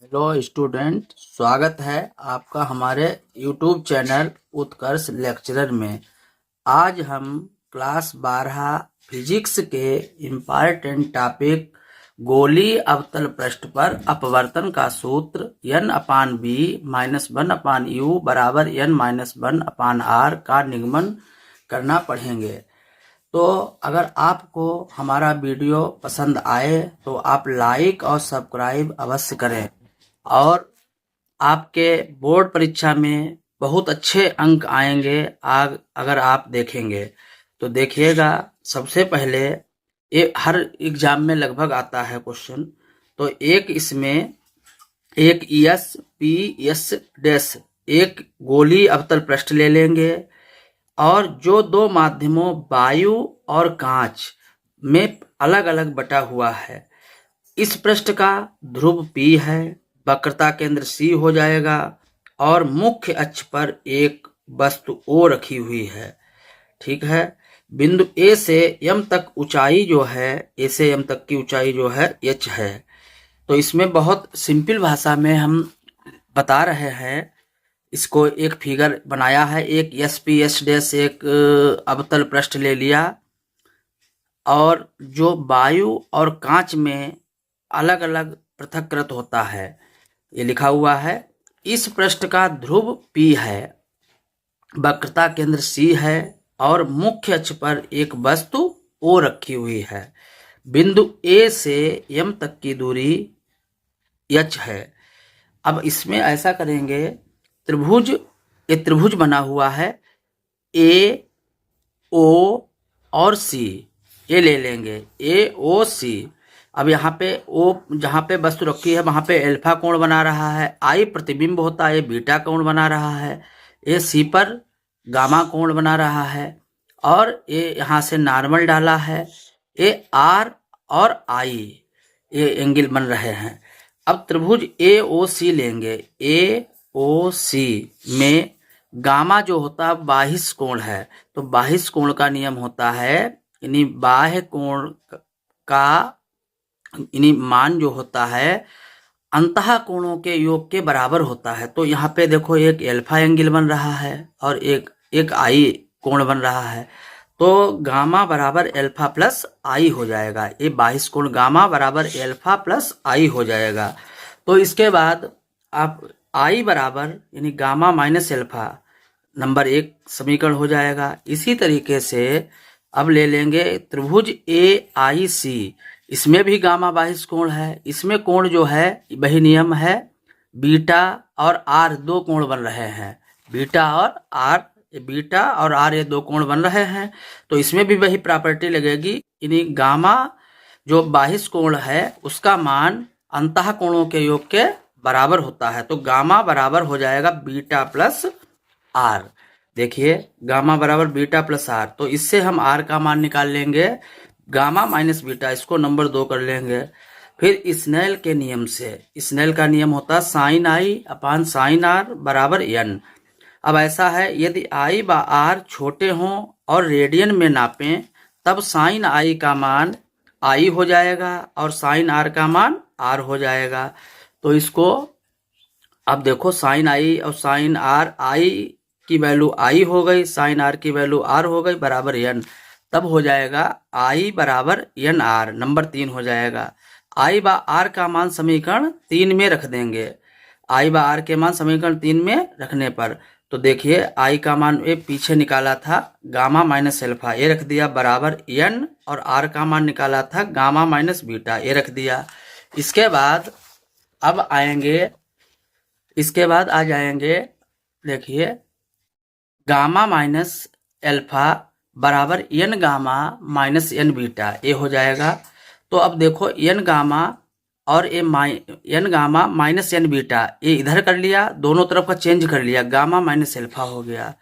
Hello student, स्वागत है आपका हमारे यूट्यूब चैनल उत्कर्ष लेक्चरर में। आज हम क्लास 12 फिजिक्स के इम्पॉर्टेंट टॉपिक गोलीय अवतल पृष्ठ पर अपवर्तन का सूत्र n upon B minus 1 upon you बराबर n माइनस 1 अपान आर का निगमन करना पढ़ेंगे। तो अगर आपको हमारा वीडियो पसंद आए तो आप लाइक और सब्सक्राइब अवश्य करें और आपके बोर्ड परीक्षा में बहुत अच्छे अंक आएंगे अगर आप देखेंगे। तो देखिएगा, सबसे पहले ये हर एग्जाम में लगभग आता है क्वेश्चन। तो एक इसमें एक एस पी एस डैश एक गोलीय अवतल पृष्ठ ले लेंगे और जो दो माध्यमों वायु और कांच में अलग अलग बटा हुआ है, इस पृष्ठ का ध्रुव P है, वक्रता केंद्र C हो जाएगा और मुख्य अक्ष पर एक वस्तु O रखी हुई है। ठीक है, बिंदु A से M तक ऊंचाई जो है, A से M तक की ऊंचाई जो है h है। तो इसमें बहुत सिंपल भाषा में हम बता रहे हैं। इसको एक फिगर बनाया है, एक एस पी एस डैश एक अवतल पृष्ठ ले लिया और जो वायु और कांच में अलग अलग पृथक्कृत होता है, ये लिखा हुआ है। इस पृष्ठ का ध्रुव P है, वक्रता केंद्र C है और मुख्य अक्ष पर एक वस्तु O रखी हुई है। बिंदु A से M तक की दूरी h है। अब इसमें ऐसा करेंगे, ये त्रिभुज बना हुआ है, A O और C ये ले लेंगे, A O C। अब यहाँ पे O जहाँ पे वस्तु रखी है वहाँ पे अल्फा कोण बना रहा है, I प्रतिबिंब होता है, बीटा कोण बना रहा है, ये C पर गामा कोण बना रहा है और ये यहाँ से नॉर्मल डाला है, ये R और I ये एंगल बन रहे हैं। अब त्रिभुज AOC लेंगे, AOC में गामा जो होता है बाहिस कोण है, तो बाहिस कोण का नियम होता है, यानी बाह्य कोण का मान जो होता है अंतः कोणों के योग के बराबर होता है। तो यहाँ पे देखो एक अल्फा एंगल बन रहा है और एक आई कोण बन रहा है, तो गामा बराबर अल्फा प्लस आई हो जाएगा। ये बाहिस कोण गामा बराबर अल्फा प्लस आई हो जाएगा। तो इसके बाद आप आई बराबर यानी गामा माइनस अल्फा नंबर 1 समीकरण हो जाएगा। इसी तरीके से अब ले लेंगे त्रिभुज AIC, इसमें भी गामा बाहिस कोण है, इसमें कोण जो है वही नियम है, बीटा और आर दो कोण बन रहे हैं, बीटा और आर ये दो कोण बन रहे हैं। तो इसमें भी वही प्रॉपर्टी लगेगी, यानी गामा जो बाहिस कोण है उसका मान अंतः कोणों के योग के बराबर होता है। तो गामा बराबर हो जाएगा बीटा प्लस आर। देखिए गामा बराबर बीटा प्लस आर, तो इससे हम आर का मान निकाल लेंगे, गामा माइनस बीटा, इसको नंबर 2 कर लेंगे। फिर स्नेल के नियम से, स्नेल का नियम होता है sine i upon sine r बराबर n। अब ऐसा है, यदि आई व आर छोटे हों और रेडियन में नापें तब साइन आई का मान आई हो जाएगा और साइन आर का मान आर हो जाएगा। तो इसको अब देखो, साइन आई और साइन आर, आई की वैल्यू आई हो गई, साइन आर की वैल्यू आर हो गई बराबर n। तब हो जाएगा आई बराबर एन आर, नंबर 3 हो जाएगा। आई व आर का मान समीकरण 3 में रख देंगे, आई व आर के मान समीकरण 3 में रखने पर, तो देखिए आई का मान ये पीछे निकाला था गामा माइनस अल्फा, ये रख दिया बराबर एन, और आर का मान निकाला था गामा माइनस बीटा, ये रख दिया। इसके बाद अब आएंगे, इसके बाद आ जाएंगे, देखिए गामा माइनस अल्फा बराबर n gamma minus n beta, ये हो जाएगा। तो अब देखो एन गामा और n gamma minus n beta, ये इधर कर लिया, दोनों तरफ का चेंज कर लिया, गामा माइनस अल्फा हो गया।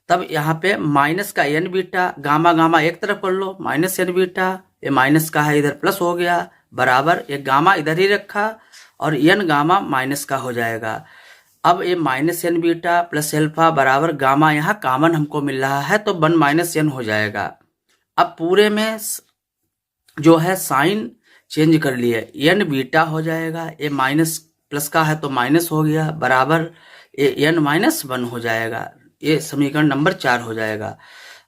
तब यहाँ पे माइनस का एन बीटा, गामा गामा एक तरफ कर लो, माइनस एन बीटा, ये माइनस का है इधर प्लस हो गया, बराबर ये गामा इधर ही रखा और एन गामा माइनस का हो जाएगा। अब ये minus n beta plus alpha बराबर गामा, यहाँ कॉमन हमको मिल रहा है तो 1 माइनस एन हो जाएगा। अब पूरे में जो है साइन चेंज कर लिए, एन बीटा हो जाएगा, ये माइनस प्लस का है तो माइनस हो गया, बराबर n माइनस 1 हो जाएगा। ये समीकरण नंबर 4 हो जाएगा।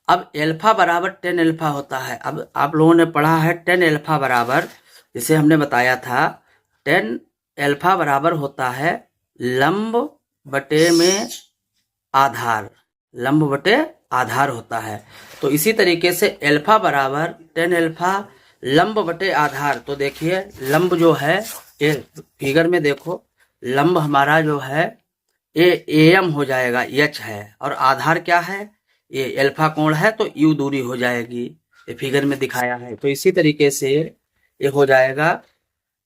अब एल्फा बराबर टेन एल्फा होता है। अब आप लोगों ने पढ़ा है टेन एल्फा बराबर, जिसे हमने बताया था, टेन एल्फा बराबर होता है लंब बटे में आधार, लंब बटे आधार होता है। तो इसी तरीके से एल्फा बराबर टेन एल्फा लंब बटे आधार। तो देखिए लंब जो है, ये फिगर में देखो, लंब हमारा जो है ए एम हो जाएगा, एच है, और आधार क्या है, ये एल्फा कोण है, तो यू दूरी हो जाएगी, ये फिगर में दिखाया है। तो इसी तरीके से ये हो जाएगा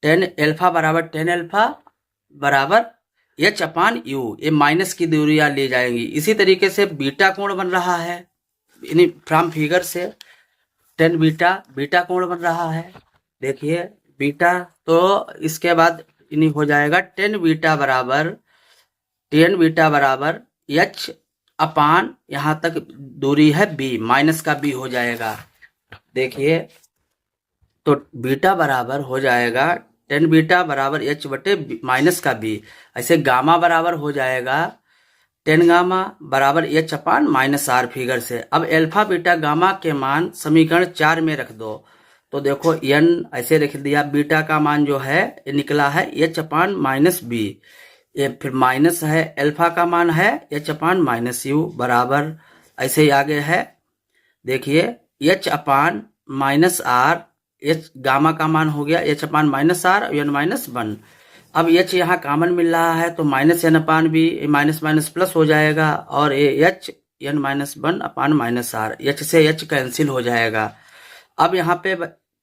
टेन एल्फा बराबर टेन एल्फा बराबर एच अपान यू, ये माइनस की दूरियां ली जाएंगी। इसी तरीके से बीटा कोण बन रहा है, इन्हीं फ्रॉम फिगर से टेन बीटा, बीटा कोण बन रहा है। देखिए बीटा, तो इसके बाद इन्हीं हो जाएगा टेन बीटा बराबर एच अपान, यहाँ तक दूरी है बी, माइनस का बी हो जाएगा। देखिए तो बीटा बराबर हो जाएगा टेन बीटा बराबर एच बटे माइनस का बी। ऐसे गामा बराबर हो जाएगा टेन गामा बराबर h upon minus R figure से। अब एल्फा बीटा गामा के मान समीकरण 4 में रख दो। तो देखो एन ऐसे रख दिया, बीटा का मान जो है ये निकला है एच अपान माइनस बी, ये फिर माइनस है, एल्फा का मान है एच अपान माइनस यू बराबर, ऐसे ही आगे है। देखिए H upon minus R, H gamma का मान हो गया H upon minus R N minus 1। अब एच यहाँ कॉमन मिल रहा है तो minus N upon B, minus minus plus हो जाएगा, और ये H N minus 1 upon minus R, H से एच कैंसिल हो जाएगा। अब यहाँ पे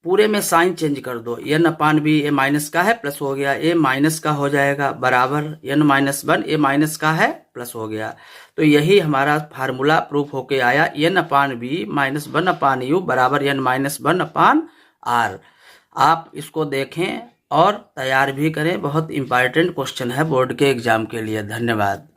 पूरे में साइन चेंज कर दो, एन अपान बी, ए माइनस का है प्लस हो गया, ए माइनस का हो जाएगा बराबर एन माइनस 1, ए माइनस का है प्लस हो गया। तो यही हमारा फार्मूला प्रूफ होके आया, N upon B minus 1 upon you बराबर एन माइनस 1 अपान आर। आप इसको देखें और तैयार भी करें, बहुत इंपॉर्टेंट क्वेश्चन है बोर्ड के एग्जाम के लिए। धन्यवाद।